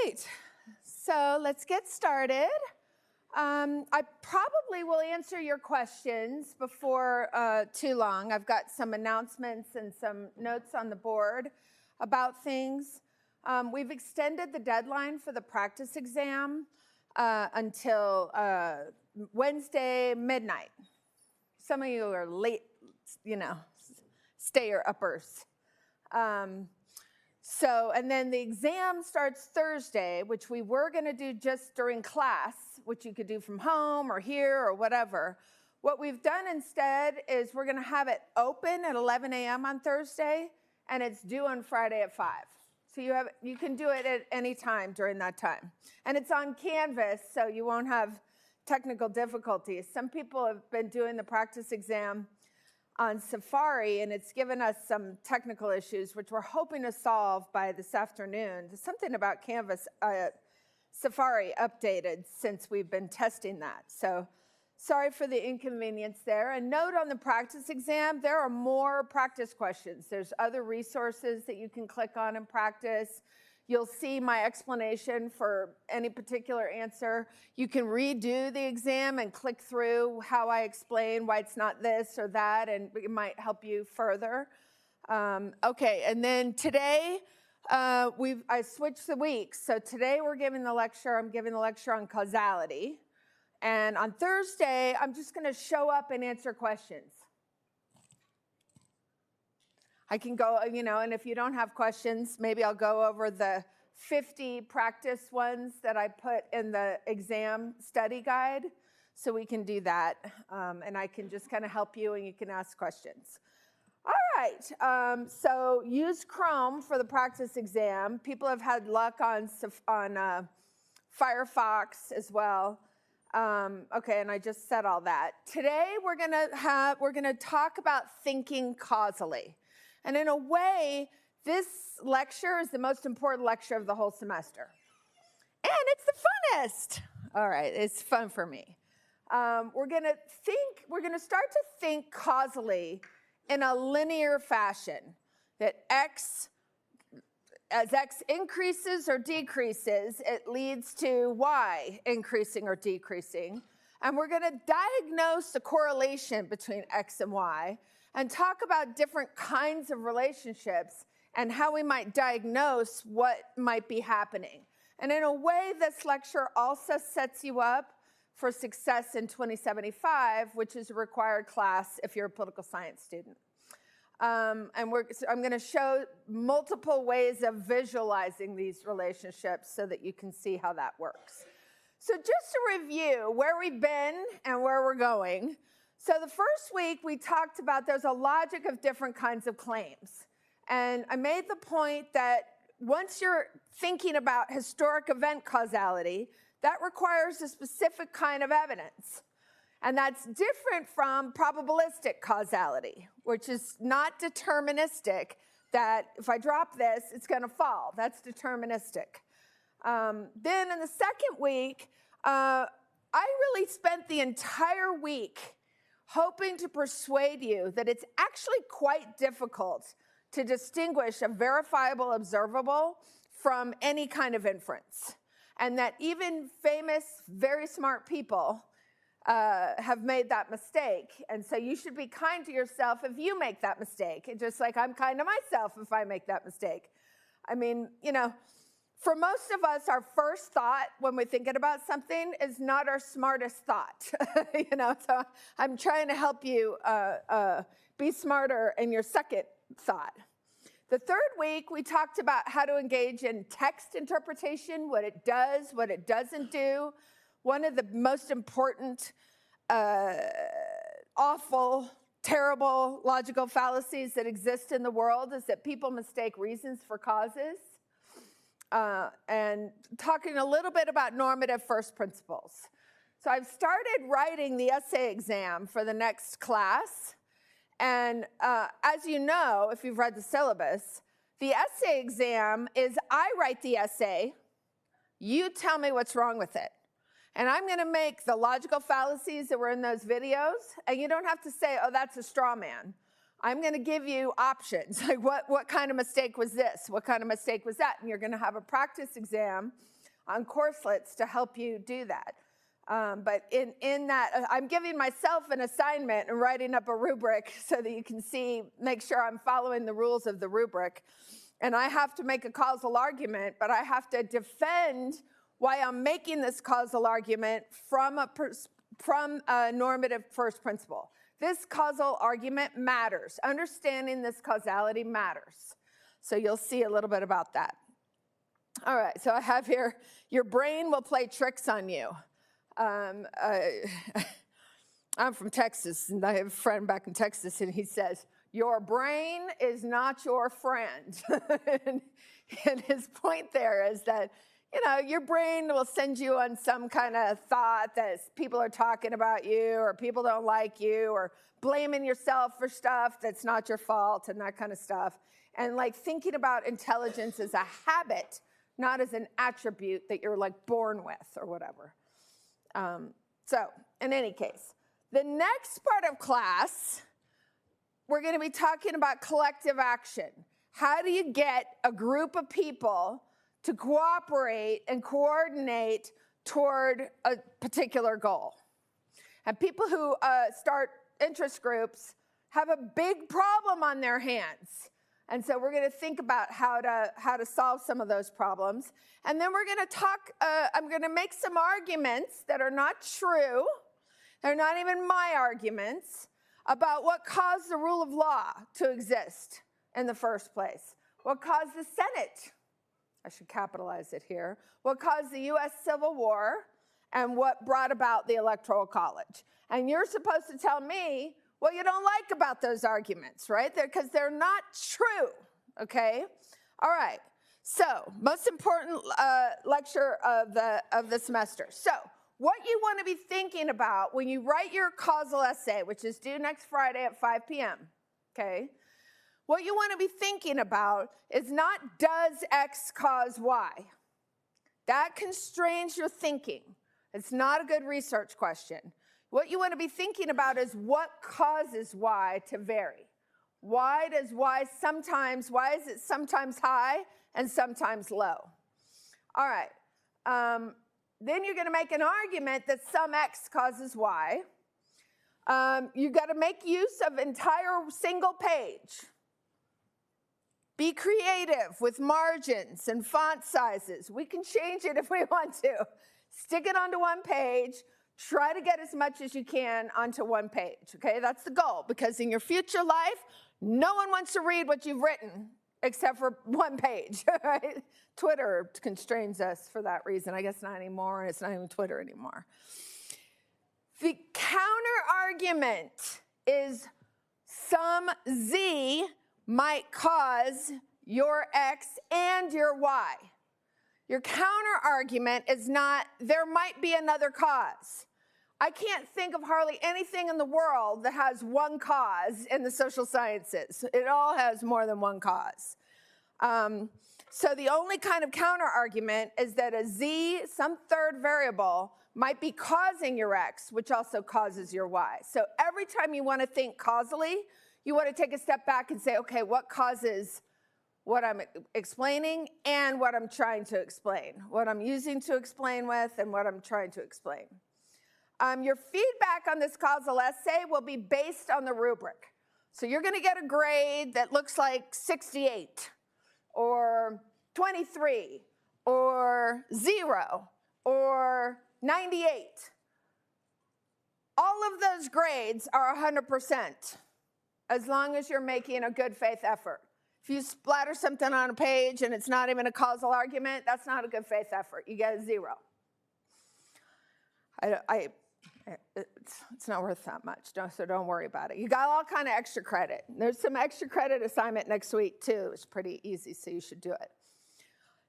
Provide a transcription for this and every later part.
right, so let's get started. I probably will answer your questions before too long. I've got some announcements and some notes on the board about things. We've extended the deadline for the practice exam until Wednesday midnight. Some of you are late, stay-uppers. And then the exam starts Thursday, which we were going to do just during class, which you could do from home or here or whatever. What we've done instead is we're going to have it open at 11 a.m. on Thursday, and it's due on Friday at 5. So you can do it at any time during that time. And it's on Canvas, so you won't have technical difficulties. Some people have been doing the practice exam on Safari, and it's given us some technical issues, which we're hoping to solve by this afternoon. There's something about Canvas Safari updated since we've been testing that. So sorry for the inconvenience there. And note on the practice exam, there are more practice questions. There's other resources that you can click on and practice. You'll see my explanation for any particular answer. You can redo the exam and click through how I explain why it's not this or that, and it might help you further. Okay, and then today, I switched the weeks. So today I'm giving the lecture on causality. And on Thursday, I'm just going to show up and answer questions. I can go, and if you don't have questions, maybe I'll go over the 50 practice ones that I put in the exam study guide, so we can do that, and I can just kind of help you, and you can ask questions. All right, so use Chrome for the practice exam. People have had luck on Firefox as well. Okay, and I just said all that. Today we're gonna talk about thinking causally. And in a way, this lecture is the most important lecture of the whole semester. And it's the funnest. All right, it's fun for me. We're gonna start to think causally in a linear fashion, that as x increases or decreases, it leads to y increasing or decreasing. And we're gonna diagnose the correlation between x and y, and talk about different kinds of relationships and how we might diagnose what might be happening. And in a way, this lecture also sets you up for success in 2075, which is a required class if you're a political science student. I'm going to show multiple ways of visualizing these relationships so that you can see how that works. So just to review where we've been and where we're going. So the first week we talked about there's a logic of different kinds of claims. And I made the point that once you're thinking about historic event causality, that requires a specific kind of evidence. And that's different from probabilistic causality, which is not deterministic, that if I drop this, it's going to fall. That's deterministic. Then in the second week, I really spent the entire week hoping to persuade you that it's actually quite difficult to distinguish a verifiable observable from any kind of inference. And that even famous, very smart people have made that mistake. And so you should be kind to yourself if you make that mistake, just like I'm kind to myself if I make that mistake. I mean, for most of us, our first thought when we're thinking about something is not our smartest thought. So I'm trying to help you be smarter in your second thought. The third week, we talked about how to engage in text interpretation, what it does, what it doesn't do. One of the most important, awful, terrible logical fallacies that exist in the world is that people mistake reasons for causes. And talking a little bit about normative first principles. So I've started writing the essay exam for the next class. And as you know, if you've read the syllabus, the essay exam is I write the essay, you tell me what's wrong with it. And I'm going to make the logical fallacies that were in those videos, and you don't have to say, oh, that's a straw man. I'm going to give you options, like what kind of mistake was this? What kind of mistake was that? And you're going to have a practice exam on courselets to help you do that. But in that, I'm giving myself an assignment and writing up a rubric so that you can see, make sure I'm following the rules of the rubric. And I have to make a causal argument, but I have to defend why I'm making this causal argument from a normative first principle. This causal argument matters. Understanding this causality matters. So you'll see a little bit about that. All right, so I have here, your brain will play tricks on you. I'm from Texas, and I have a friend back in Texas, and he says, your brain is not your friend. And his point there is that, you know, your brain will send you on some kind of thought that people are talking about you, or people don't like you, or blaming yourself for stuff that's not your fault, and that kind of stuff. And like thinking about intelligence as a habit, not as an attribute that you're like born with or whatever. So in any case, the next part of class, we're going to be talking about collective action. How do you get a group of people to cooperate and coordinate toward a particular goal? And people who start interest groups have a big problem on their hands. And so we're going to think about how to solve some of those problems. And then we're going to talk, I'm going to make some arguments that are not true. They're not even my arguments about what caused the rule of law to exist in the first place. What caused the Senate? I should capitalize it here. What caused the U.S. Civil War and what brought about the Electoral College. And you're supposed to tell me what you don't like about those arguments, right? Because they're not true, okay? All right, so most important lecture of the semester. So what you want to be thinking about when you write your causal essay, which is due next Friday at 5 p.m., okay? What you want to be thinking about is not does X cause Y. That constrains your thinking. It's not a good research question. What you want to be thinking about is what causes Y to vary. Why is it sometimes high and sometimes low? All right. Then you're going to make an argument that some X causes Y. You've got to make use of entire single page. Be creative with margins and font sizes. We can change it if we want to. Stick it onto one page. Try to get as much as you can onto one page, okay? That's the goal, because in your future life, no one wants to read what you've written except for one page, right? Twitter constrains us for that reason. I guess not anymore, and it's not even Twitter anymore. The counter-argument is some Z might cause your X and your Y. Your counter-argument is not, there might be another cause. I can't think of hardly anything in the world that has one cause in the social sciences. It all has more than one cause. So the only kind of counter-argument is that a Z, some third variable, might be causing your X, which also causes your Y. So every time you want to think causally, you want to take a step back and say, okay, what causes what I'm explaining and what I'm trying to explain, what I'm using to explain with and what I'm trying to explain. Your feedback on this causal essay will be based on the rubric. So you're going to get a grade that looks like 68 or 23 or 0 or 98. All of those grades are 100% as long as you're making a good faith effort. If you splatter something on a page and it's not even a causal argument, that's not a good faith effort. You get a 0. It's not worth that much, so don't worry about it. You got all kind of extra credit. There's some extra credit assignment next week, too. It's pretty easy, so you should do it.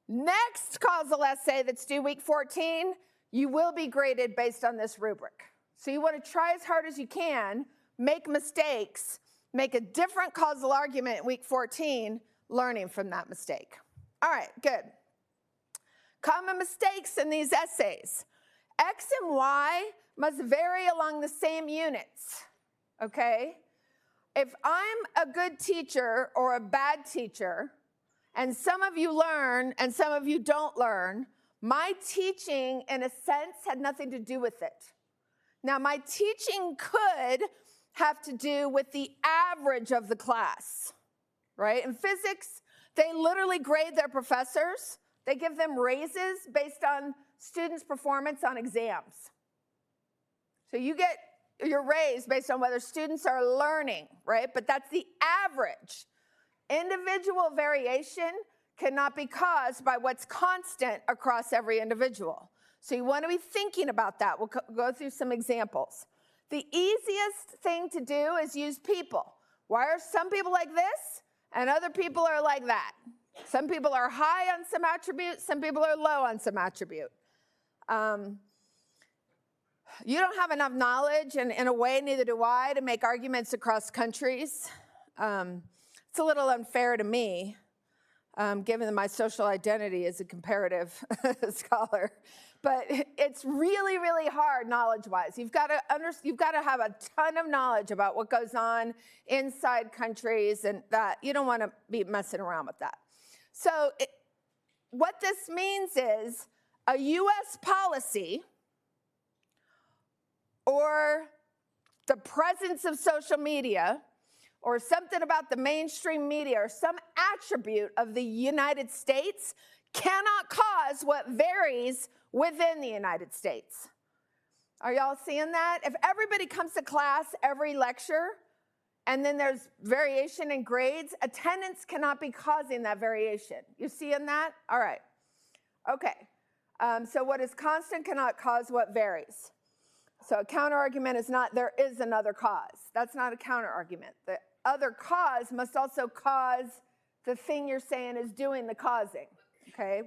Next causal essay that's due week 14, you will be graded based on this rubric. So you want to try as hard as you can, make mistakes, make a different causal argument in week 14, learning from that mistake. All right, good. Common mistakes in these essays. X and Y must vary along the same units, okay? If I'm a good teacher or a bad teacher, and some of you learn and some of you don't learn, My teaching, in a sense, had nothing to do with it. Now, my teaching could have to do with the average of the class, right? In physics, they literally grade their professors. They give them raises based on students' performance on exams. So you get your raise based on whether students are learning, right? But that's the average. Individual variation cannot be caused by what's constant across every individual. So you want to be thinking about that. We'll go through some examples. The easiest thing to do is use people. Why are some people like this and other people are like that? Some people are high on some attribute, some people are low on some attribute. You don't have enough knowledge, and in a way, neither do I, to make arguments across countries. It's a little unfair to me, given that my social identity is a comparative scholar. But it's really, really hard knowledge-wise. You've got to have a ton of knowledge about what goes on inside countries, and that you don't want to be messing around with that. So what this means is a U.S. policy or the presence of social media or something about the mainstream media or some attribute of the United States cannot cause what varies within the United States. Are y'all seeing that? If everybody comes to class every lecture and then there's variation in grades, attendance cannot be causing that variation. You seeing that? All right. Okay. So what is constant cannot cause what varies. So a counter-argument is not, there is another cause. That's not a counter-argument. The other cause must also cause the thing you're saying is doing the causing. Okay?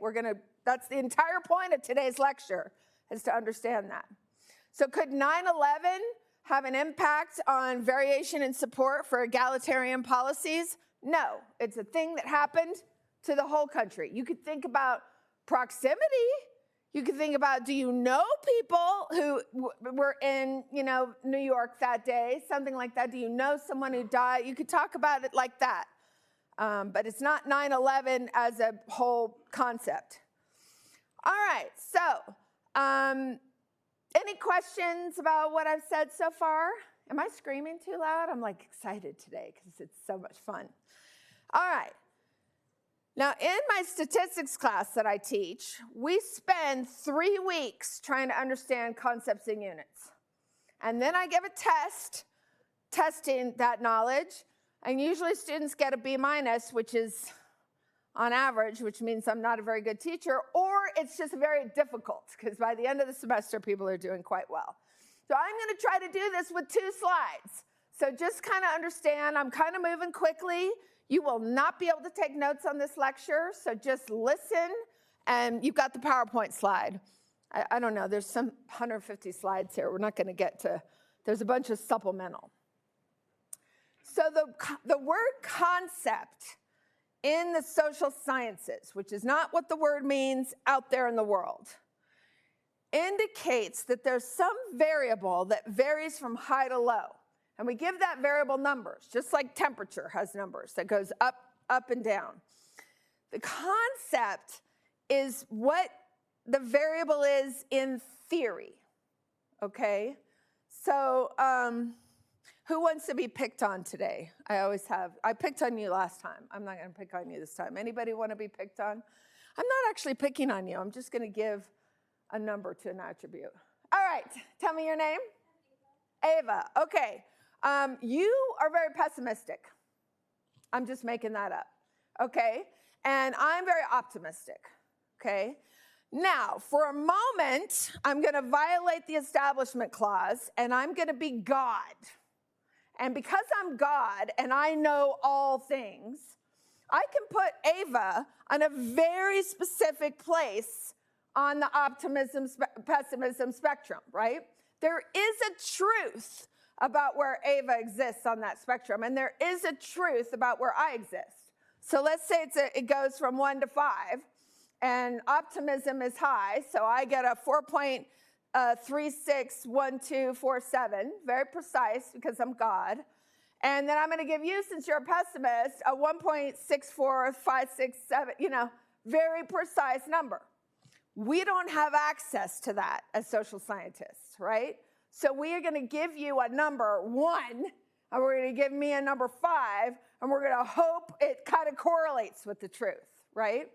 That's the entire point of today's lecture, is to understand that. So could 9/11 have an impact on variation in support for egalitarian policies? No. It's a thing that happened to the whole country. You could think about proximity. You could think about, do you know people who were in, New York that day, something like that? Do you know someone who died? You could talk about it like that. But it's not 9/11 as a whole concept. All right, so any questions about what I've said so far? Am I screaming too loud? I'm like excited today because it's so much fun. All right. Now, in my statistics class that I teach, we spend 3 weeks trying to understand concepts and units. And then I give a test, testing that knowledge, and usually students get a B-, which is on average, which means I'm not a very good teacher, or it's just very difficult, because by the end of the semester, people are doing quite well. So I'm going to try to do this with 2 slides. So just kind of understand, I'm kind of moving quickly. You will not be able to take notes on this lecture, so just listen, and you've got the PowerPoint slide. I don't know, there's some 150 slides here. We're not going to get to, there's a bunch of supplemental. So the word concept in the social sciences, which is not what the word means out there in the world, indicates that there's some variable that varies from high to low. And we give that variable numbers, just like temperature has numbers that goes up and down. The concept is what the variable is in theory, okay? So who wants to be picked on today? I always have. I picked on you last time. I'm not going to pick on you this time. Anybody want to be picked on? I'm not actually picking on you. I'm just going to give a number to an attribute. All right, tell me your name. Ava, okay. You are very pessimistic. I'm just making that up, okay? And I'm very optimistic, okay? Now, for a moment, I'm going to violate the Establishment Clause, and I'm going to be God. And because I'm God and I know all things, I can put Ava on a very specific place on the optimism-pessimism spectrum, right? There is a truth about where Ava exists on that spectrum, and there is a truth about where I exist. So let's say it goes from 1 to 5, and optimism is high, so I get a 4.361247, very precise because I'm God. And then I'm going to give you, since you're a pessimist, a 1.64567, very precise number. We don't have access to that as social scientists, right? So we are going to give you a number 1, and we're going to give me a number 5, and we're going to hope it kind of correlates with the truth, right?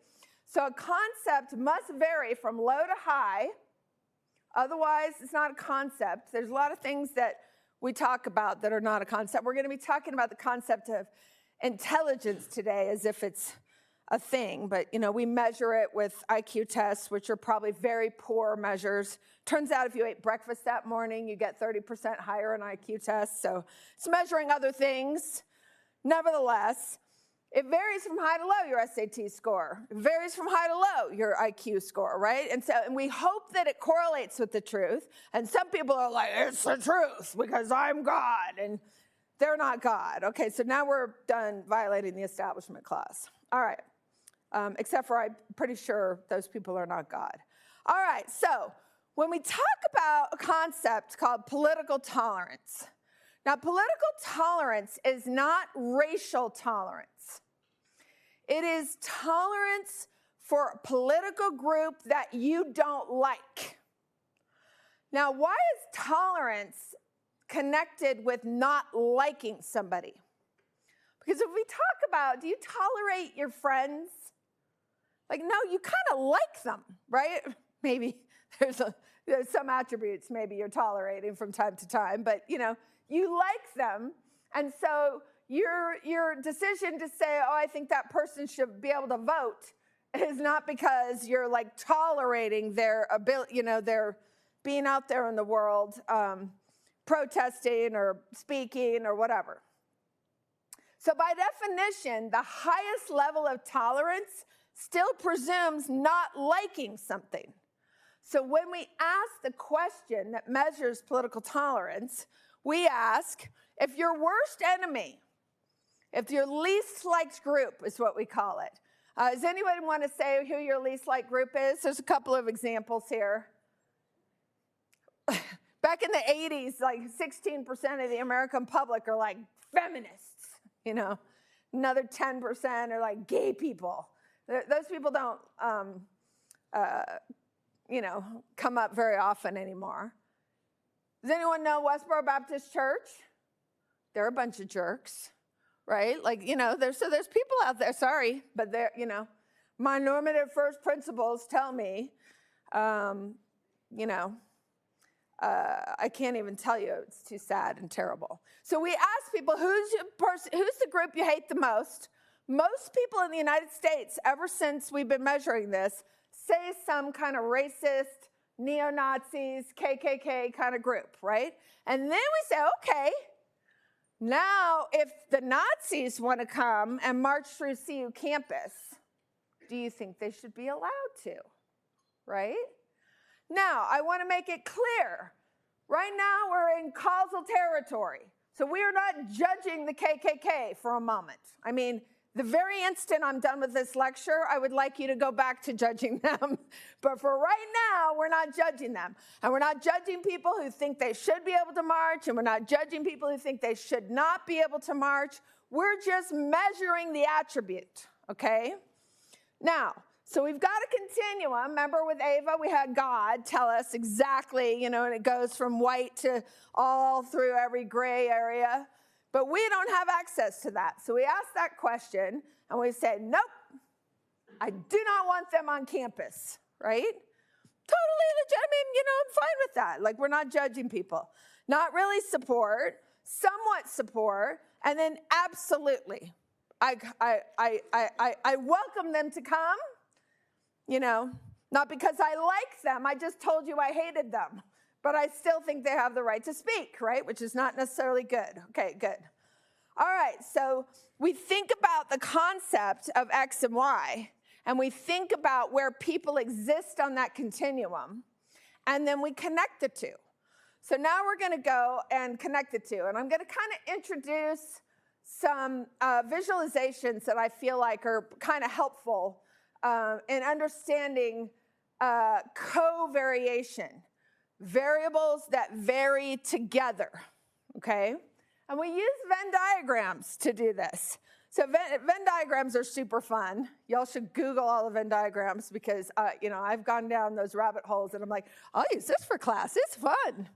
So a concept must vary from low to high. Otherwise, it's not a concept. There's a lot of things that we talk about that are not a concept. We're going to be talking about the concept of intelligence today as if it's a thing, but we measure it with IQ tests, which are probably very poor measures. Turns out if you ate breakfast that morning, you get 30% higher in IQ tests, so it's measuring other things. Nevertheless, it varies from high to low, your SAT score. It varies from high to low, your IQ score, right? And we hope that it correlates with the truth, and some people are like, it's the truth because I'm God, and they're not God. Okay, so now we're done violating the Establishment Clause. All right. Except for I'm pretty sure those people are not God. All right, so when we talk about a concept called political tolerance, now political tolerance is not racial tolerance. It is tolerance for a political group that you don't like. Now, why is tolerance connected with not liking somebody? Because if we talk about, do you tolerate your friends? Like, no, you kind of like them, right? Maybe there's some attributes maybe you're tolerating from time to time, but you like them, and so your decision to say, oh, I think that person should be able to vote, is not because you're like tolerating their ability, their being out there in the world, protesting or speaking or whatever. So by definition, the highest level of tolerance still presumes not liking something. So when we ask the question that measures political tolerance, we ask, if your worst enemy, if your least liked group is what we call it. Does anyone want to say who your least liked group is? There's a couple of examples here. Back in the 80s, like 16% of the American public are like feminists, Another 10% are like gay people. Those people don't, come up very often anymore. Does anyone know Westboro Baptist Church? They're a bunch of jerks, right? Like, there's people out there, sorry, but they're, my normative first principles tell me, I can't even tell you, it's too sad and terrible. So we ask people, who's the group you hate the most? Most people in the United States, ever since we've been measuring this, say some kind of racist, neo-Nazis, KKK kind of group, right? And then we say, okay, now if the Nazis want to come and march through CU campus, do you think they should be allowed to, right? Now, I want to make it clear. Right now, we're in causal territory. So we are not judging the KKK for a moment. I mean, the very instant I'm done with this lecture, I would like you to go back to judging them. But for right now, we're not judging them. And we're not judging people who think they should be able to march, and we're not judging people who think they should not be able to march. We're just measuring the attribute, okay? Now, so we've got a continuum. Remember with Ava, we had God tell us exactly, and it goes from white to all through every gray area. But we don't have access to that. So we ask that question, and we say, nope, I do not want them on campus, right? Totally legit. I mean, I'm fine with that. Like, we're not judging people. Not really support, somewhat support, and then absolutely. I welcome them to come, not because I like them. I just told you I hated them. But I still think they have the right to speak, right? Which is not necessarily good. Okay, good. All right, so we think about the concept of X and Y, and we think about where people exist on that continuum, and then we connect the two. So now we're going to go and connect the two, and I'm going to kind of introduce some visualizations that I feel like are kind of helpful in understanding covariation. Variables that vary together, okay? And we use Venn diagrams to do this. So Venn diagrams are super fun. Y'all should Google all the Venn diagrams because, I've gone down those rabbit holes and I'm like, I'll use this for class. It's fun.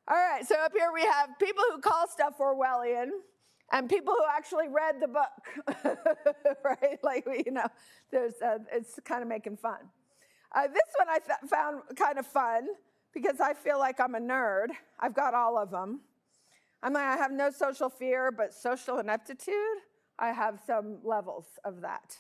All right, so up here we have people who call stuff Orwellian and people who actually read the book, right? Like, it's kind of making fun. This one I found kind of fun because I feel like I'm a nerd. I've got all of them. I have no social fear, but social ineptitude, I have some levels of that.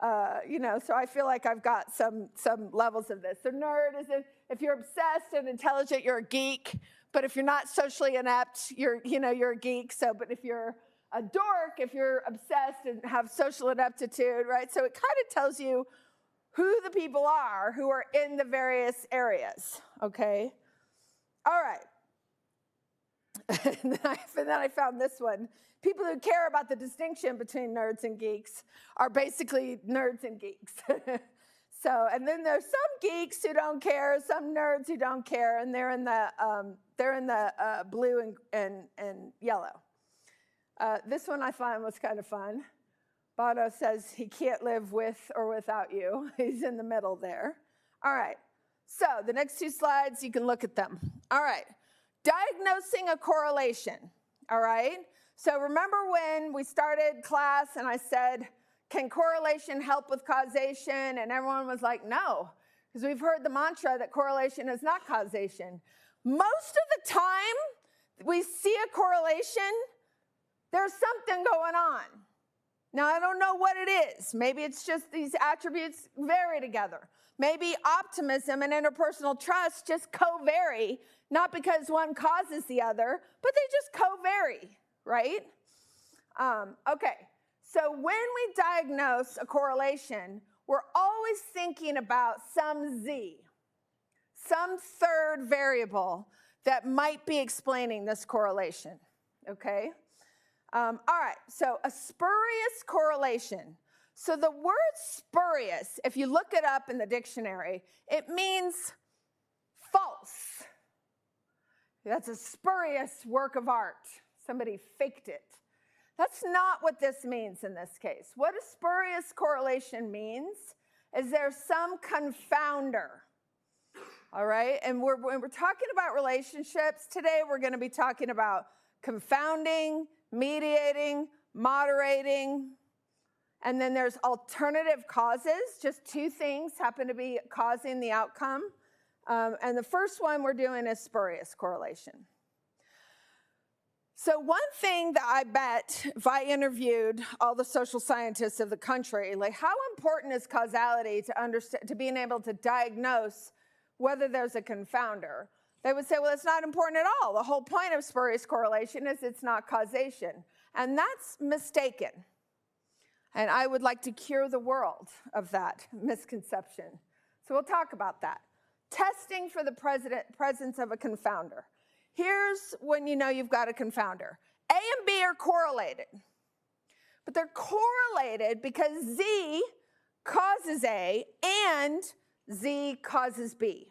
So I feel like I've got some levels of this. So nerd is if you're obsessed and intelligent, you're a geek. But if you're not socially inept, you're a geek. So, but if you're a dork, if you're obsessed and have social ineptitude, right? So it kind of tells you who the people are who are in the various areas, okay? All right. And then I found this one. People who care about the distinction between nerds and geeks are basically nerds and geeks. So, and then there's some geeks who don't care, some nerds who don't care, and they're in the blue and yellow. This one I find was kind of fun. Bono says he can't live with or without you. He's in the middle there. All right. So the next two slides, you can look at them. All right. Diagnosing a correlation. All right. So remember when we started class and I said, can correlation help with causation? And everyone was like, no, because we've heard the mantra that correlation is not causation. Most of the time we see a correlation, there's something going on. Now, I don't know what it is. Maybe it's just these attributes vary together. Maybe optimism and interpersonal trust just co-vary, not because one causes the other, but they just co-vary, right? Okay. So when we diagnose a correlation, we're always thinking about some Z, some third variable that might be explaining this correlation, okay? All right, so a spurious correlation. So the word spurious, if you look it up in the dictionary, it means false. That's a spurious work of art. Somebody faked it. That's not what this means in this case. What a spurious correlation means is there's some confounder, all right? And when we're talking about relationships, today we're going to be talking about confounding, mediating, moderating, and then there's alternative causes. Just two things happen to be causing the outcome. And the first one we're doing is spurious correlation. So one thing that I bet if I interviewed all the social scientists of the country, like how important is causality to understand, to being able to diagnose whether there's a confounder? They would say, well, it's not important at all. The whole point of spurious correlation is it's not causation. And that's mistaken. And I would like to cure the world of that misconception. So we'll talk about that. Testing for the presence of a confounder. Here's when you know you've got a confounder. A and B are correlated. But they're correlated because Z causes A and Z causes B.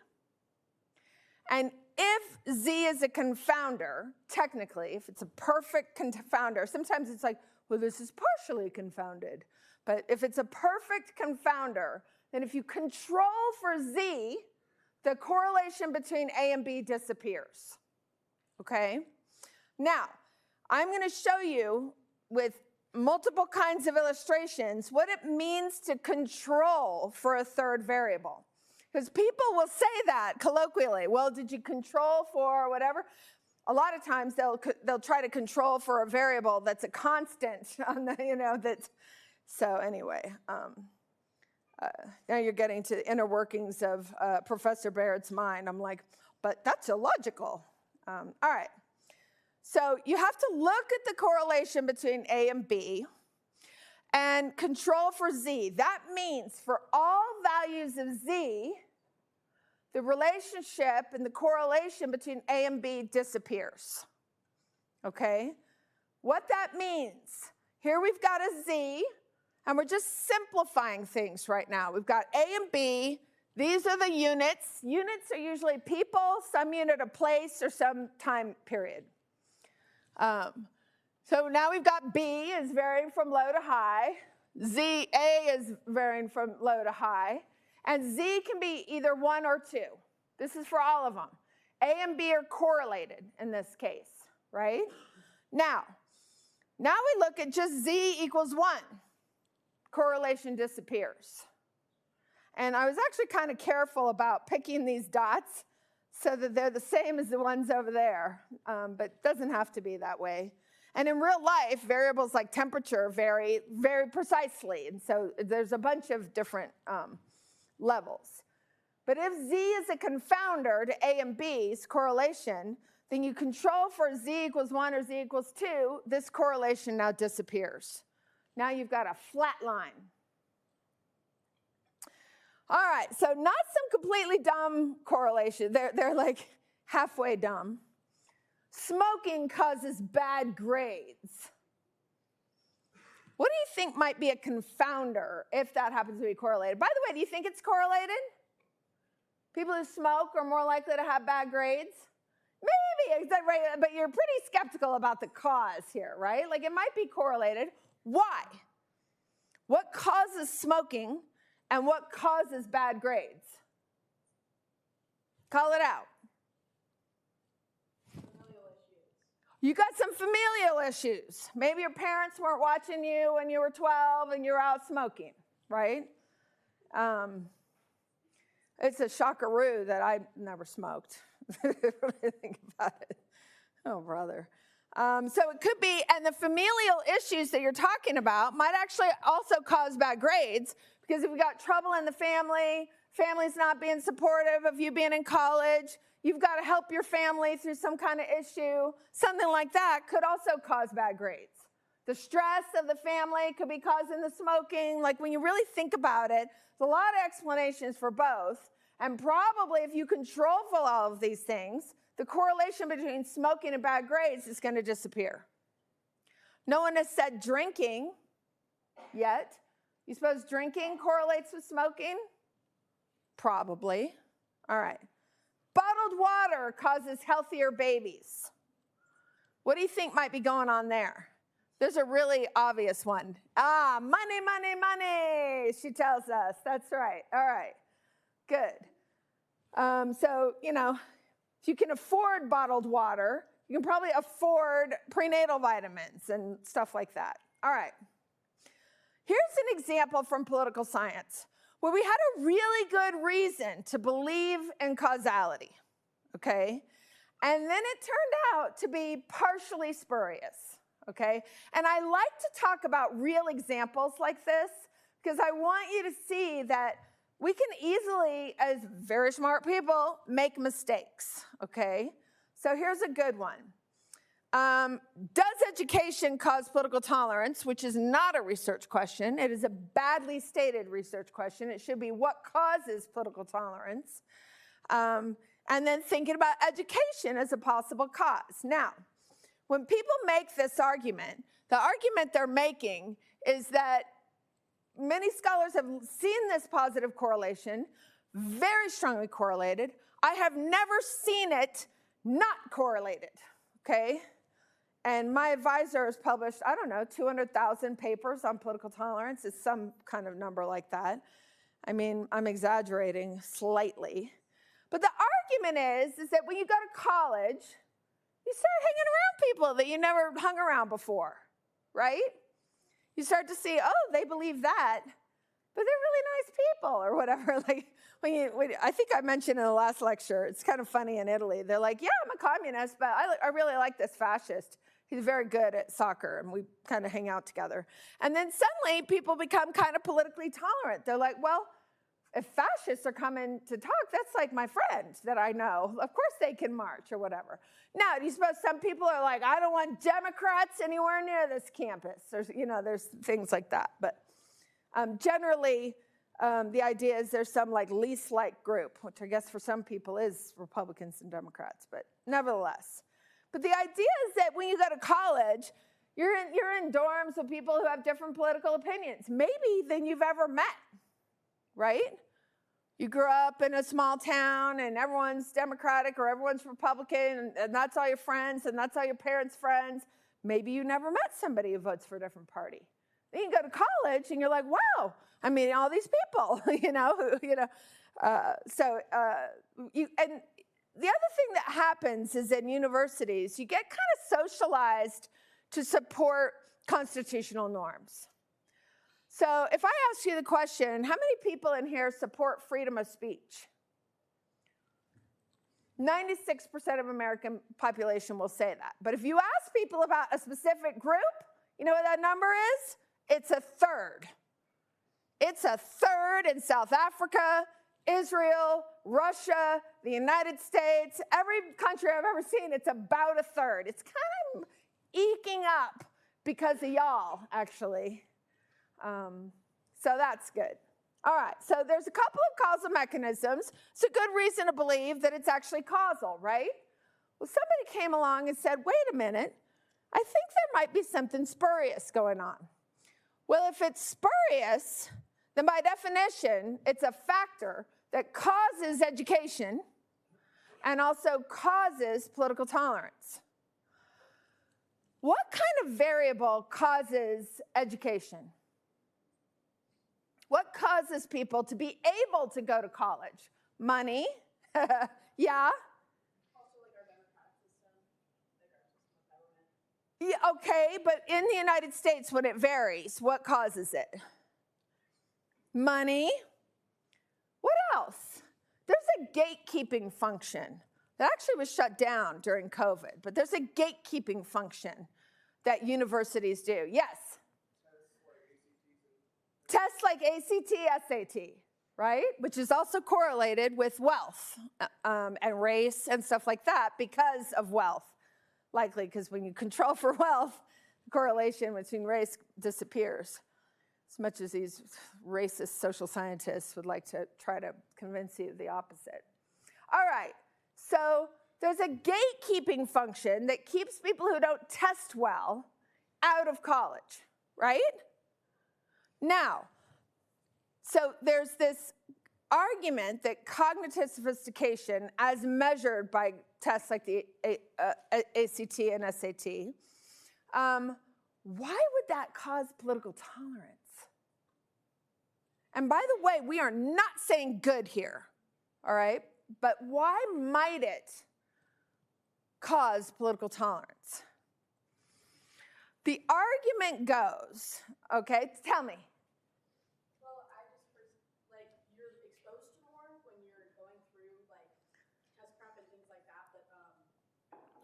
And if Z is a confounder, technically, if it's a perfect confounder, sometimes it's like, well, this is partially confounded. But if it's a perfect confounder, then if you control for Z, the correlation between A and B disappears. Okay? Now, I'm going to show you with multiple kinds of illustrations what it means to control for a third variable. Because people will say that colloquially. Well, did you control for whatever? A lot of times they'll try to control for a variable that's a constant on the, that's, so anyway. Now you're getting to the inner workings of Professor Baird's mind. I'm like, but that's illogical. All right. So you have to look at the correlation between A and B and control for Z. That means for all values of Z, the relationship and the correlation between A and B disappears. Okay? What that means, here we've got a Z, and we're just simplifying things right now. We've got A and B. These are the units. Units are usually people, some unit of place, or some time period. So now we've got B is varying from low to high. A is varying from low to high. And Z can be either 1 or 2. This is for all of them. A and B are correlated in this case, right? Now we look at just Z equals 1. Correlation disappears. And I was actually kind of careful about picking these dots so that they're the same as the ones over there, but it doesn't have to be that way. And in real life, variables like temperature vary very precisely, and so there's a bunch of different levels. But if Z is a confounder to A and B's correlation, then you control for Z equals 1 or Z equals 2, this correlation now disappears. Now you've got a flat line. All right, so not some completely dumb correlation. They're like halfway dumb. Smoking causes bad grades. What do you think might be a confounder if that happens to be correlated? By the way, do you think it's correlated? People who smoke are more likely to have bad grades? Maybe, but you're pretty skeptical about the cause here, right? Like it might be correlated. Why? What causes smoking and what causes bad grades? Call it out. You got some familial issues. Maybe your parents weren't watching you when you were 12 and you were out smoking, right? It's a shockaroo that I never smoked. When I think about it. Oh, brother. So it could be, and the familial issues that you're talking about might actually also cause bad grades, because if we got trouble in the family, family's not being supportive of you being in college, you've got to help your family through some kind of issue, something like that could also cause bad grades. The stress of the family could be causing the smoking. Like when you really think about it, there's a lot of explanations for both. And probably if you control for all of these things, the correlation between smoking and bad grades is going to disappear. No one has said drinking yet. You suppose drinking correlates with smoking? Probably. All right. Bottled water causes healthier babies. What do you think might be going on there? There's a really obvious one. Money, money, money, she tells us. That's right. All right. Good. So, if you can afford bottled water, you can probably afford prenatal vitamins and stuff like that. All right. Here's an example from political science where we had a really good reason to believe in causality, okay? And then it turned out to be partially spurious, okay? And I like to talk about real examples like this because I want you to see that we can easily, as very smart people, make mistakes, okay? So here's a good one. Does education cause political tolerance, which is not a research question. It is a badly stated research question. It should be what causes political tolerance? And then thinking about education as a possible cause. Now, when people make this argument, the argument they're making is that many scholars have seen this positive correlation, very strongly correlated. I have never seen it not correlated, okay? And my advisor has published, 200,000 papers on political tolerance. It's some kind of number like that. I mean, I'm exaggerating slightly. But the argument is that when you go to college, you start hanging around people that you never hung around before, right? You start to see, oh, they believe that, but they're really nice people or whatever. Like I think I mentioned in the last lecture, it's kind of funny in Italy. They're like, yeah, I'm a communist, but I really like this fascist. He's very good at soccer, and we kind of hang out together. And then suddenly people become kind of politically tolerant. They're like, well, if fascists are coming to talk, that's like my friend that I know. Of course they can march or whatever. Now, do you suppose some people are like, I don't want Democrats anywhere near this campus? There's things like that. But generally, the idea is there's some like least like group, which I guess for some people is Republicans and Democrats, but nevertheless. But the idea is that when you go to college, you're in dorms with people who have different political opinions, maybe than you've ever met, right? You grew up in a small town and everyone's Democratic or everyone's Republican and that's all your friends and that's all your parents' friends. Maybe you never met somebody who votes for a different party. Then you go to college and you're like, wow, I'm meeting all these people, and the other thing that happens is in universities, you get kind of socialized to support constitutional norms. So if I ask you the question, how many people in here support freedom of speech? 96% of American population will say that. But if you ask people about a specific group, you know what that number is? It's a third. It's a third in South Africa, Israel, Russia, the United States, every country I've ever seen, it's about a third. It's kind of eking up because of y'all, actually. So that's good. All right, so there's a couple of causal mechanisms. It's a good reason to believe that it's actually causal, right? Well, somebody came along and said, wait a minute, I think there might be something spurious going on. Well, if it's spurious, then by definition, it's a factor that causes education and also causes political tolerance. What kind of variable causes education? What causes people to be able to go to college? Money? Yeah? Also, like our democratic system, like our system of government. Yeah, okay, but in the United States, when it varies, what causes it? Money? What else? There's a gatekeeping function that actually was shut down during COVID, but there's a gatekeeping function that universities do. Yes? Tests like ACT, SAT, right? Which is also correlated with wealth and race and stuff like that because of wealth. Likely because when you control for wealth, the correlation between race disappears. As much as these racist social scientists would like to try to convince you of the opposite. All right, so there's a gatekeeping function that keeps people who don't test well out of college, right? Now, so there's this argument that cognitive sophistication, as measured by tests like the ACT and SAT, why would that cause political tolerance? And by the way, we are not saying good here, all right? But why might it cause political tolerance? The argument goes, okay, tell me. Well, like, you're exposed to more when you're going through, like, test prep and things like that, but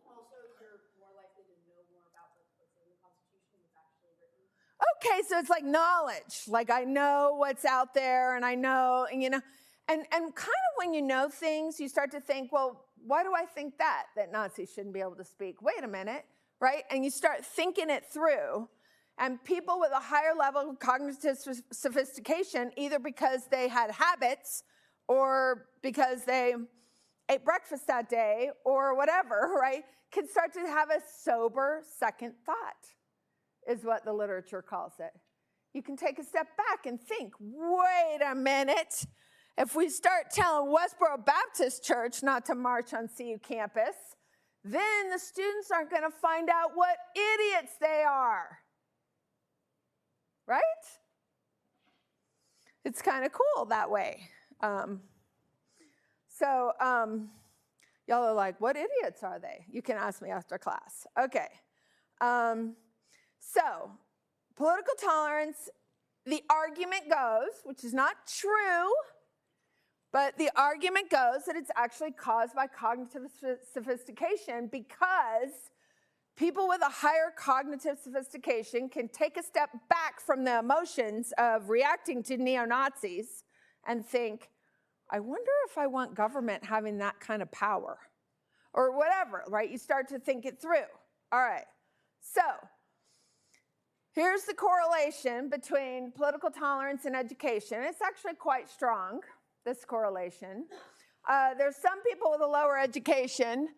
also you're more likely to know more about what's in the Constitution that's actually written. Okay, so it's like knowledge. Like, I know what's out there, and I know, and and kind of when you know things, you start to think, well, why do I think that Nazis shouldn't be able to speak? Wait a minute. Right? And you start thinking it through. And people with a higher level of cognitive sophistication, either because they had habits or because they ate breakfast that day or whatever, right, can start to have a sober second thought, is what the literature calls it. You can take a step back and think, wait a minute. If we start telling Westboro Baptist Church not to march on CU campus, then the students aren't going to find out what idiots they are. Right? It's kind of cool that way. Y'all are like, what idiots are they? You can ask me after class. Okay. So, political tolerance, the argument goes, which is not true, but the argument goes that it's actually caused by cognitive sophistication because people with a higher cognitive sophistication can take a step back from the emotions of reacting to neo-Nazis and think, I wonder if I want government having that kind of power or whatever, right? You start to think it through. All right, so here's the correlation between political tolerance and education. It's actually quite strong, this correlation. There's some people with a lower education.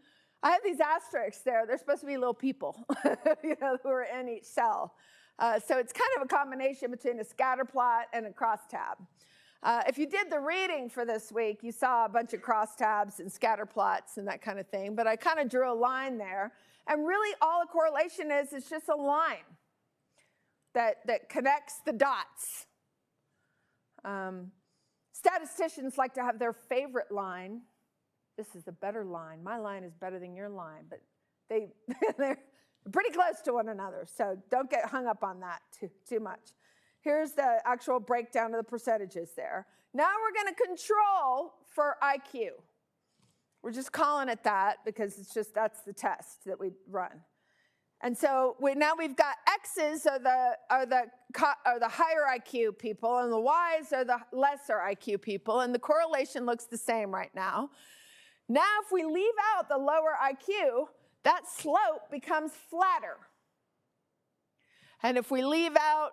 I have these asterisks there. They're supposed to be little people, who are in each cell. So it's kind of a combination between a scatter plot and a crosstab. If you did the reading for this week, you saw a bunch of crosstabs and scatter plots and that kind of thing, but I kind of drew a line there. And really all a correlation is just a line that connects the dots. Statisticians like to have their favorite line. This is a better line. My line is better than your line, but they're pretty close to one another, so don't get hung up on that too much. Here's the actual breakdown of the percentages there. Now we're going to control for IQ. We're just calling it that because that's the test that we run. And so now we've got X's are the higher IQ people, and the Y's are the lesser IQ people, and the correlation looks the same right now. Now if we leave out the lower IQ, that slope becomes flatter. And if we leave out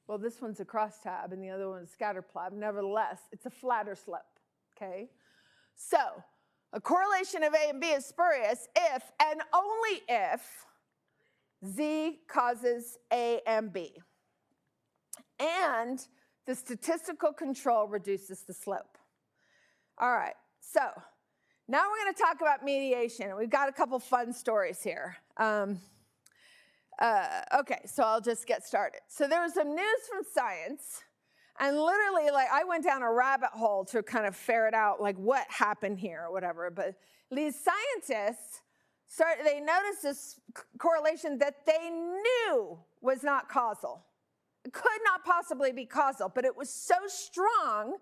well, this one's a crosstab and the other one's a scatter plot. Nevertheless, it's a flatter slope, okay? So a correlation of A and B is spurious if and only if Z causes A and B. And the statistical control reduces the slope. All right, so now we're going to talk about mediation. We've got a couple fun stories here. Okay, so I'll just get started. So there was some news from Science, and literally, like, I went down a rabbit hole to kind of ferret out, like, what happened here or whatever. But these scientists they noticed this correlation that they knew was not causal. It could not possibly be causal, but it was so strong,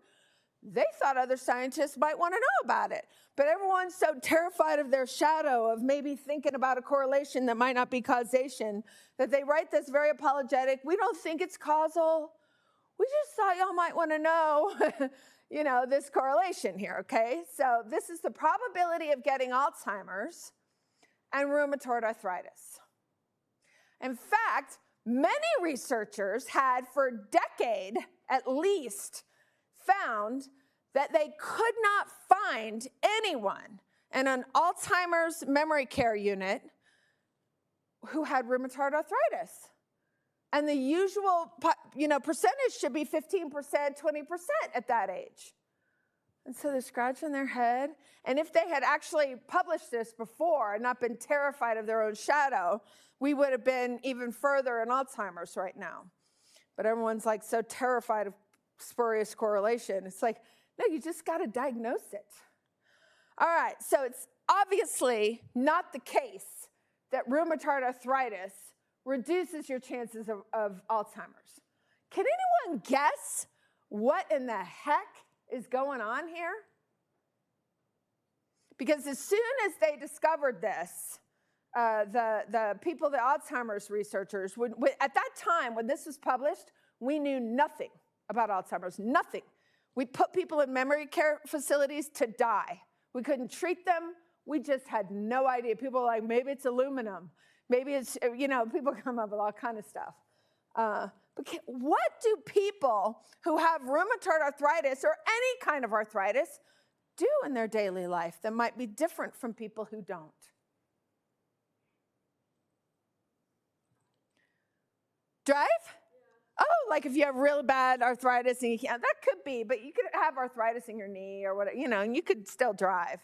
they thought other scientists might want to know about it. But everyone's so terrified of their shadow, of maybe thinking about a correlation that might not be causation, that they write this very apologetic, we don't think it's causal. We just thought y'all might want to know, this correlation here, okay? So this is the probability of getting Alzheimer's and rheumatoid arthritis. In fact, many researchers had for a decade at least found that they could not find anyone in an Alzheimer's memory care unit who had rheumatoid arthritis. And the usual percentage should be 15%, 20% at that age. And so they're scratching their head. And if they had actually published this before and not been terrified of their own shadow, we would have been even further in Alzheimer's right now. But everyone's like so terrified of spurious correlation. It's like, no, you just got to diagnose it. All right, so it's obviously not the case that rheumatoid arthritis reduces your chances of Alzheimer's. Can anyone guess what in the heck is going on here? Because as soon as they discovered this, the people, the Alzheimer's researchers, at that time when this was published, we knew nothing about Alzheimer's, nothing. We put people in memory care facilities to die. We couldn't treat them. We just had no idea. People were like, maybe it's aluminum. Maybe it's, people come up with all kind of stuff. But what do people who have rheumatoid arthritis or any kind of arthritis do in their daily life that might be different from people who don't? Drive? Oh, like if you have real bad arthritis and you can't, that could be, but you could have arthritis in your knee or whatever, and you could still drive.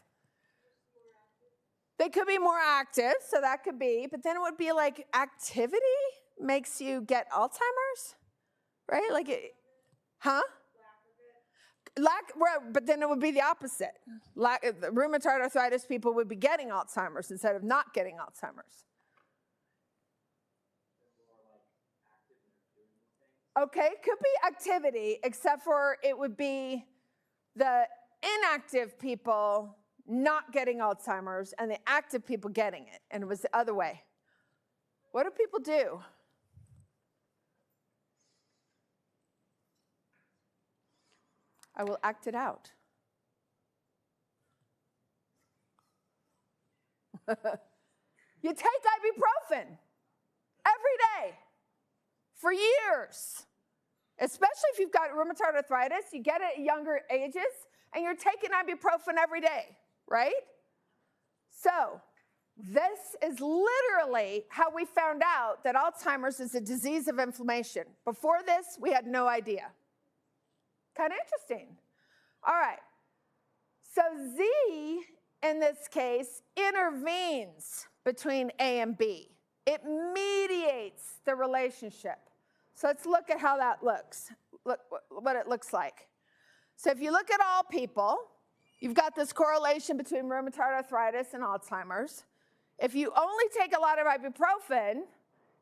They could be more active, so that could be, but then it would be like activity makes you get Alzheimer's, right? But then it would be the opposite. Rheumatoid arthritis people would be getting Alzheimer's instead of not getting Alzheimer's. Okay, could be activity, except for it would be the inactive people not getting Alzheimer's and the active people getting it, and it was the other way. What do people do? I will act it out. You take ibuprofen every day for years, especially if you've got rheumatoid arthritis. You get it at younger ages, and you're taking ibuprofen every day, right? So This is literally how we found out that Alzheimer's is a disease of inflammation. Before this, we had no idea. Kind of interesting. All right. So Z, in this case, intervenes between A and B. It mediates the relationship. So let's look at how that looks. Look what it looks like. So if you look at all people, you've got this correlation between rheumatoid arthritis and Alzheimer's. If you only take a lot of ibuprofen,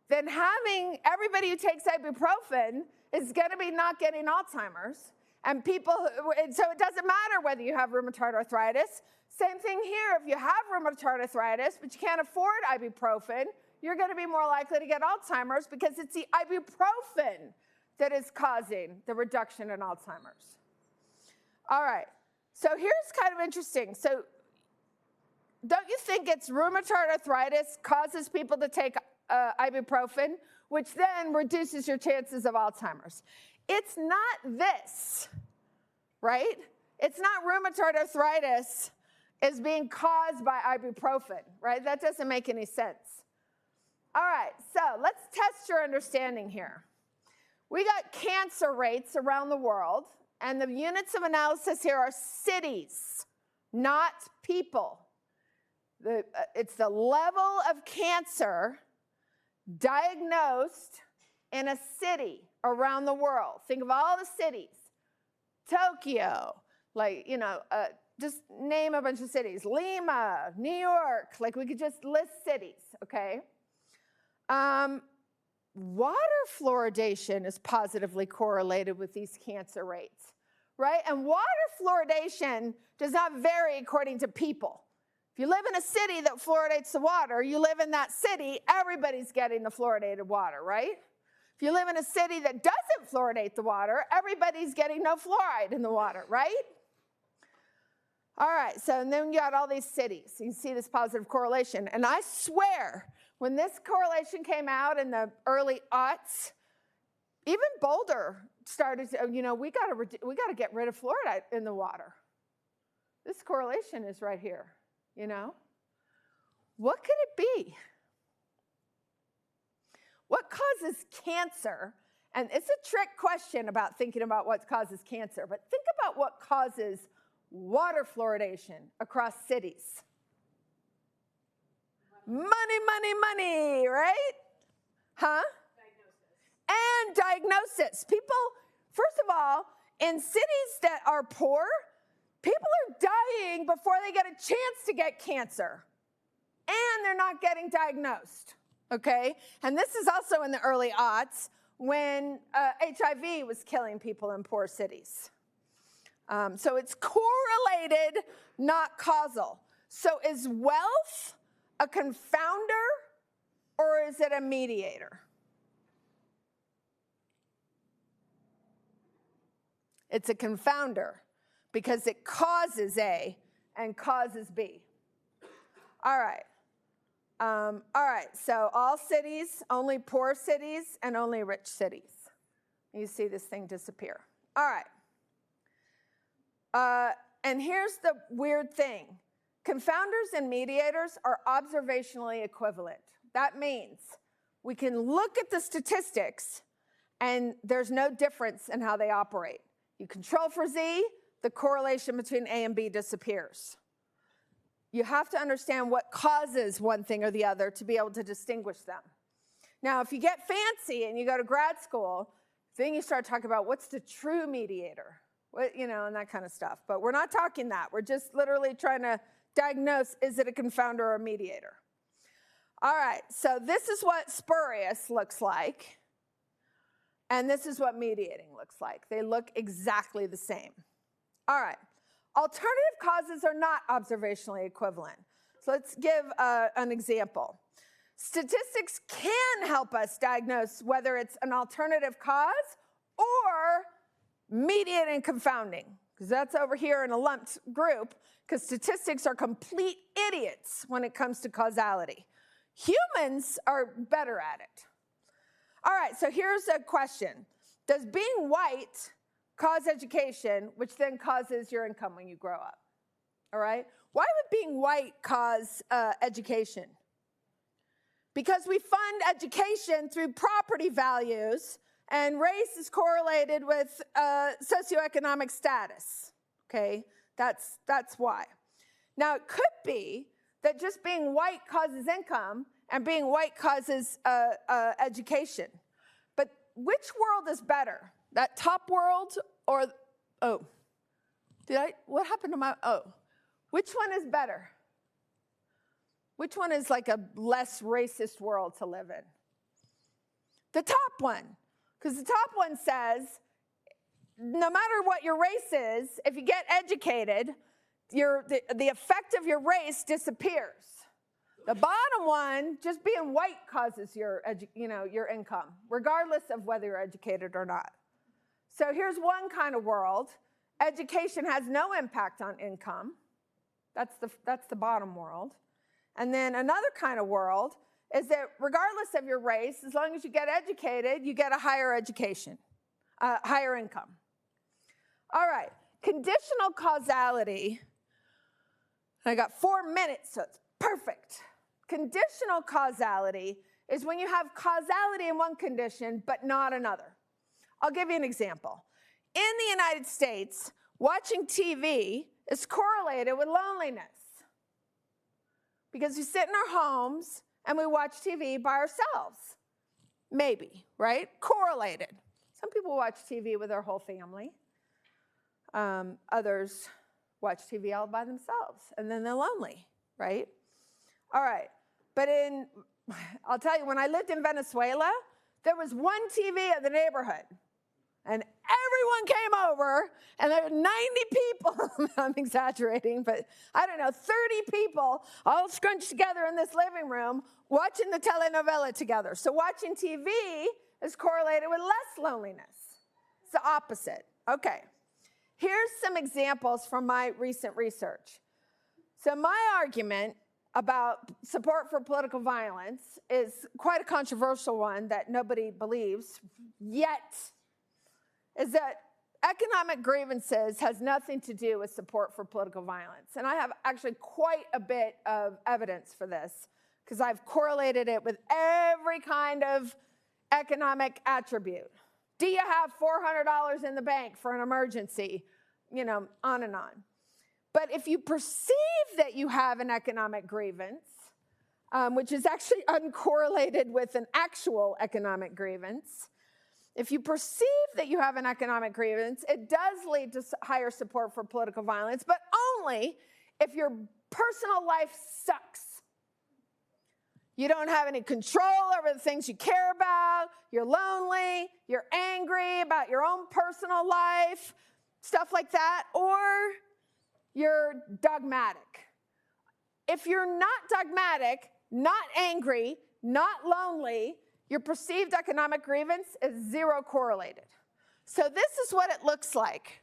then having everybody who takes ibuprofen is going to be not getting Alzheimer's. And so it doesn't matter whether you have rheumatoid arthritis. Same thing here. If you have rheumatoid arthritis, but you can't afford ibuprofen, you're going to be more likely to get Alzheimer's because it's the ibuprofen that is causing the reduction in Alzheimer's. All right. So here's kind of interesting. So don't you think it's rheumatoid arthritis causes people to take ibuprofen, which then reduces your chances of Alzheimer's? It's not this, right? It's not rheumatoid arthritis is being caused by ibuprofen, right? That doesn't make any sense. All right, so let's test your understanding here. We got cancer rates around the world, and the units of analysis here are cities, not people. It's the level of cancer diagnosed in a city around the world. Think of all the cities. Tokyo, just name a bunch of cities. Lima, New York, we could just list cities, okay? Water fluoridation is positively correlated with these cancer rates, right? And water fluoridation does not vary according to people. If you live in a city that fluoridates the water, you live in that city, everybody's getting the fluoridated water, right? If you live in a city that doesn't fluoridate the water, everybody's getting no fluoride in the water, right? All right, so and then you got all these cities. You see this positive correlation. And I swear, when this correlation came out in the early aughts, even Boulder started to, we got to get rid of fluoride in the water. This correlation is right here, What could it be? What causes cancer? And it's a trick question about thinking about what causes cancer, but think about what causes water fluoridation across cities. Money, money, money, right? Huh? Diagnosis. And diagnosis. People, first of all, in cities that are poor, people are dying before they get a chance to get cancer. And they're not getting diagnosed, okay? And this is also in the early aughts when HIV was killing people in poor cities. So it's correlated, not causal. So is wealth a confounder or is it a mediator? It's a confounder because it causes A and causes B. All right. So all cities, only poor cities, and only rich cities. You see this thing disappear. All right. And here's the weird thing. Confounders and mediators are observationally equivalent. That means we can look at the statistics, and there's no difference in how they operate. You control for Z, the correlation between A and B disappears. You have to understand what causes one thing or the other to be able to distinguish them. Now, if you get fancy and you go to grad school, then you start talking about what's the true mediator, and that kind of stuff. But we're not talking that. We're just literally trying to diagnose, is it a confounder or a mediator? All right, so this is what spurious looks like, and this is what mediating looks like. They look exactly the same. All right. Alternative causes are not observationally equivalent. So let's give an example. Statistics can help us diagnose whether it's an alternative cause or mediating and confounding, because that's over here in a lumped group, because statistics are complete idiots when it comes to causality. Humans are better at it. All right, so here's a question. Does being white cause education, which then causes your income when you grow up? All right? Why would being white cause education? Because we fund education through property values, and race is correlated with socioeconomic status. Okay, that's why. Now, it could be that just being white causes income and being white causes education. But which world is better? That top world or, what happened to my, which one is better? Which one is like a less racist world to live in? The top one, because the top one says, no matter what your race is, if you get educated, the effect of your race disappears. The bottom one, just being white causes your income, regardless of whether you're educated or not. So here's one kind of world. Education has no impact on income. That's the bottom world. And then another kind of world is that regardless of your race, as long as you get educated, you get a higher education, higher income. All right, conditional causality. I got 4 minutes, so it's perfect. Conditional causality is when you have causality in one condition, but not another. I'll give you an example. In the United States, watching TV is correlated with loneliness because we sit in our homes and we watch TV by ourselves. Maybe, right? Correlated. Some people watch TV with their whole family. Others watch TV all by themselves, and then they're lonely, right? All right, but I'll tell you, when I lived in Venezuela, there was one TV in the neighborhood, and everyone came over, and there were 90 people, I'm exaggerating, but I don't know, 30 people all scrunched together in this living room watching the telenovela together. So watching TV is correlated with less loneliness. It's the opposite. Okay. Here's some examples from my recent research. So my argument about support for political violence is quite a controversial one that nobody believes yet, is that economic grievances has nothing to do with support for political violence. And I have actually quite a bit of evidence for this because I've correlated it with every kind of economic attribute. Do you have $400 in the bank for an emergency? You know, on and on. But if you perceive that you have an economic grievance, which is actually uncorrelated with an actual economic grievance, if you perceive that you have an economic grievance, it does lead to higher support for political violence, but only if your personal life sucks. You don't have any control over the things you care about, you're lonely, you're angry about your own personal life, stuff like that, or you're dogmatic. If you're not dogmatic, not angry, not lonely, your perceived economic grievance is zero correlated. So this is what it looks like.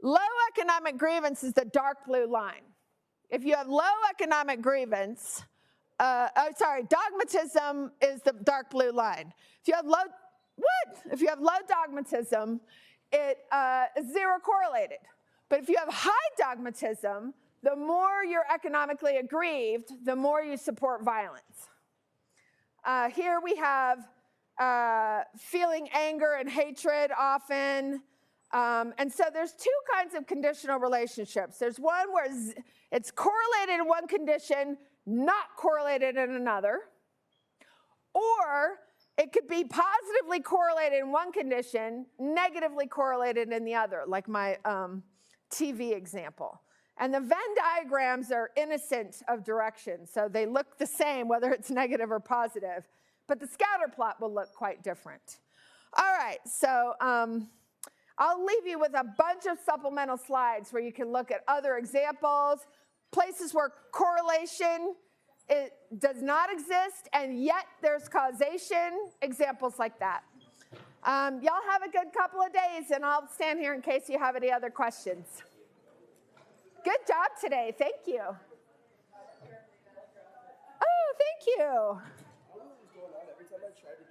Low economic grievance is the dark blue line. If you have low economic grievance, dogmatism is the dark blue line. If you have low dogmatism, it is zero correlated. But if you have high dogmatism, the more you're economically aggrieved, the more you support violence. Here we have feeling anger and hatred often. And so there's two kinds of conditional relationships. There's one where it's correlated in one condition, not correlated in another. Or it could be positively correlated in one condition, negatively correlated in the other, like my TV example. And the Venn diagrams are innocent of direction, so they look the same whether it's negative or positive, but the scatter plot will look quite different. All right, so I'll leave you with a bunch of supplemental slides where you can look at other examples, places where correlation it does not exist, and yet there's causation, examples like that. Y'all have a good couple of days, and I'll stand here in case you have any other questions. Good job today. Thank you. Oh, thank you. I don't know what was going on every time I tried to